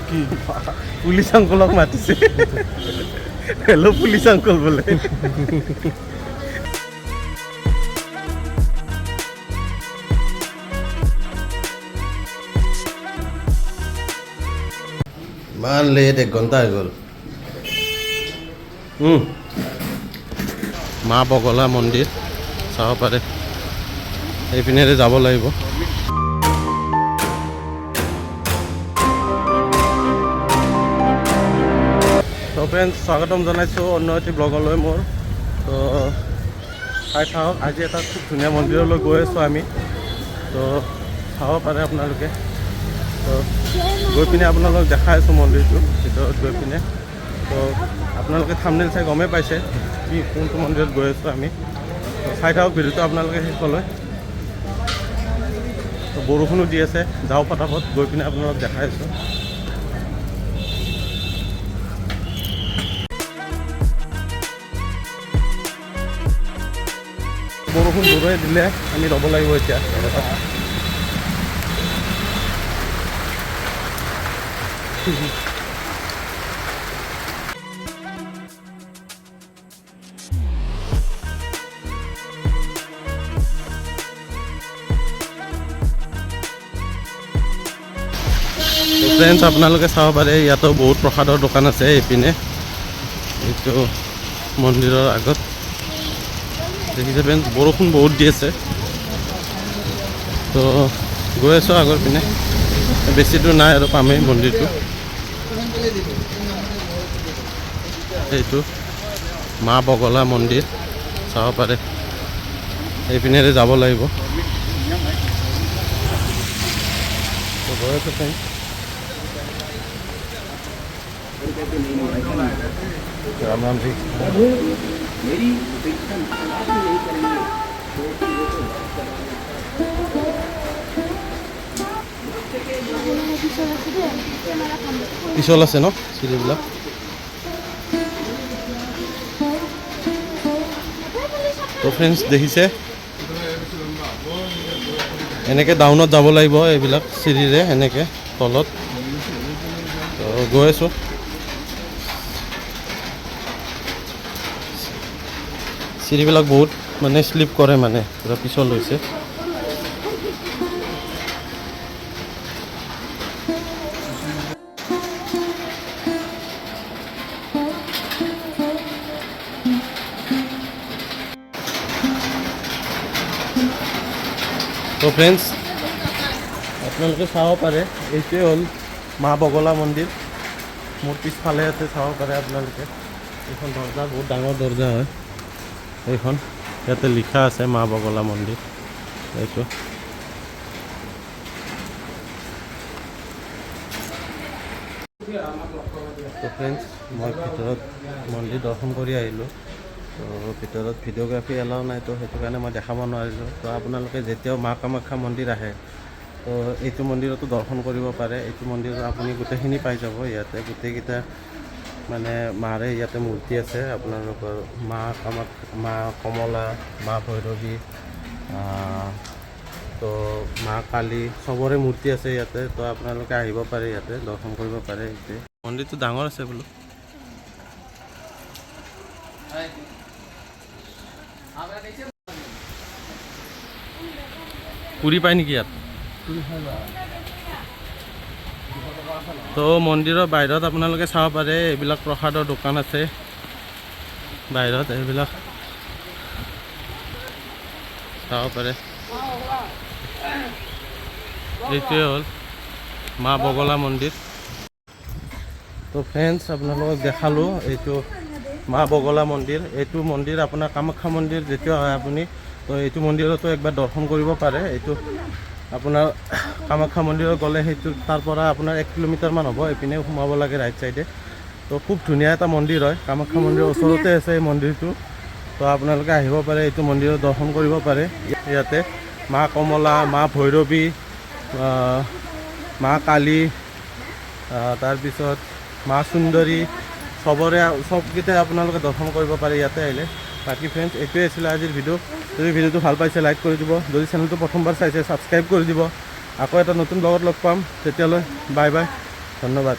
কি পুলিচ আংকলক মাতিছে hello' police uncle বোলে ইমান লেট 1 ঘণ্টা হৈ গ'ল মা বগলা মন্দিৰ চাব পাৰে এইপিনেৰে যাব লাগিব তো ফ্ৰেণ্ডছ স্বাগতম জনাইছোঁ অন্য এটি ব্লগলৈ মোৰ তো চাই থাকক আজি এটা খুব ধুনীয়া মন্দিৰলৈ গৈ আছোঁ আমি তো চাব পাৰে আপোনালোকে তো গৈ পিনে আপোনালোকক দেখাই আছোঁ মন্দিৰটো ভিতৰত গৈ পিনে তো আপোনালোকে থাম্বনেইল চাই গমেই পাইছে কি কোনটো মন্দিৰত গৈ আছোঁ আমি তো চাই থাকক ভিডিঅ'টো আপোনালোকে শেষলৈ তো বৰষুণো দি আছে যাওঁ ফটাফট গৈ পিনে আপোনালোকক দেখাই আছোঁ বৰষুণ দূৰৈ দিলে আমি ৰ'ব লাগিব এতিয়া ফ্ৰেণ্ডছ আপোনালোকে চাব পাৰে ইয়াতো বহুত প্ৰসাদৰ দোকান আছে এইপিনে এইটো মন্দিৰৰ আগত দেখিছে ফ্ৰেণ্ডছ বৰষুণ বহুত দি আছে তো গৈ আছোঁ আগৰ পিনে বেছি দূৰ নাই আৰু পামেই মন্দিৰটো এইটো মা বগলা মন্দিৰ চাব পাৰে এইপিনেৰে যাব লাগিব তো গৈ আছোঁ ফ্ৰেণ্ডছ राम राम जी मेरी अपेक्षा नहीं करेंगे পিছল আছে ন চিৰিবিলাক তো ফ্ৰেণ্ডছ দেখিছে এনেকৈ ডাউনত যাব লাগিব এইবিলাক চিৰিৰে এনেকৈ তলত তো গৈ আছোঁ চিৰিবিলাক বহুত মানে স্লিপ কৰে মানে পুৰা পিছল হৈছে তো ফ্ৰেণ্ডছ আপোনালোকে চাব পাৰে এইটোৱে হ'ল মা বগলা মন্দিৰ মোৰ পিছফালে আছে চাব পাৰে আপোনালোকে এইখন দৰ্জা বহুত ডাঙৰ দৰ্জা হয় এইখন ইয়াতে লিখা আছে মা বগলা মন্দিৰ এইটো তো ফ্ৰেণ্ডছ মই ভিতৰত মন্দিৰ দৰ্শন কৰি আহিলোঁ তো ভিতৰত ভিডিঅ'গ্ৰাফী এলাও নাই তো সেইটো কাৰণে মই দেখাব নোৱাৰিলোঁ তো আপোনালোকে যেতিয়াও মা কামাখ্যা মন্দিৰ আহে তো এইটো মন্দিৰতো দৰ্শন কৰিব পাৰে এইটো মন্দিৰত আপুনি গোটেইখিনি পাই যাব ইয়াতে গোটেইকেইটা মানে মাৰে ইয়াতে মূৰ্তি আছে আপোনালোকৰ মা কামাখ্যা মা কমলা মা ভৈৰৱী তো মা কালী চবৰে মূৰ্তি আছে ইয়াতে তো আপোনালোকে আহিব পাৰে ইয়াতে দৰ্শন কৰিব পাৰে এইটোৱে মন্দিৰটো ডাঙৰ আছে বোলো পুৰি পায় নেকি ইয়াত তো মন্দিৰৰ বাহিৰত আপোনালোকে চাব পাৰে এইবিলাক প্ৰসাদৰ দোকান আছে বাহিৰত এইবিলাক চাব পাৰে এইটোৱে হ'ল মা বগলা মন্দিৰ তো ফ্ৰেণ্ডছ আপোনালোকক দেখালোঁ এইটো মা বগলা মন্দিৰ এইটো মন্দিৰ আপোনাৰ কামাখ্যা মন্দিৰ যেতিয়া হয় আপুনি তো এইটো মন্দিৰতো একবাৰ দৰ্শন কৰিব পাৰে এইটো আপোনাৰ কামাখ্যা মন্দিৰত গ'লে সেইটো তাৰ পৰা আপোনাৰ 1 কিলোমিটাৰমান হ'ব এইপিনে সোমাব লাগে ৰাইট চাইডে তো খুব ধুনীয়া এটা মন্দিৰ হয় কামাখ্যা মন্দিৰৰ ওচৰতে আছে এই মন্দিৰটো তো আপোনালোকে আহিব পাৰে এইটো মন্দিৰত দৰ্শন কৰিব পাৰে ইয়াতে মা কমলা মা ভৈৰৱী মা কালী তাৰপিছত মা সুন্দৰী সবকেইটাই আপোনালোকে দৰ্শন কৰিব পাৰে ইয়াতে আহিলে বাকি ফ্ৰেণ্ডছ এইটোৱে আছিলে আজিৰ ভিডিঅ' যদি ভিডিঅ'টো ভাল পাইছে লাইক কৰি দিব যদি চেনেলটো প্ৰথমবাৰ চাইছে ছাবস্ক্ৰাইব কৰি দিব আকৌ এটা নতুন ব্লগত লগ পাম তেতিয়ালৈ বাই বাই ধন্যবাদ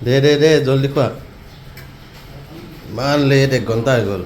দে জলদি খোৱা ইমান লেট 1 ঘণ্টা হৈ গ'ল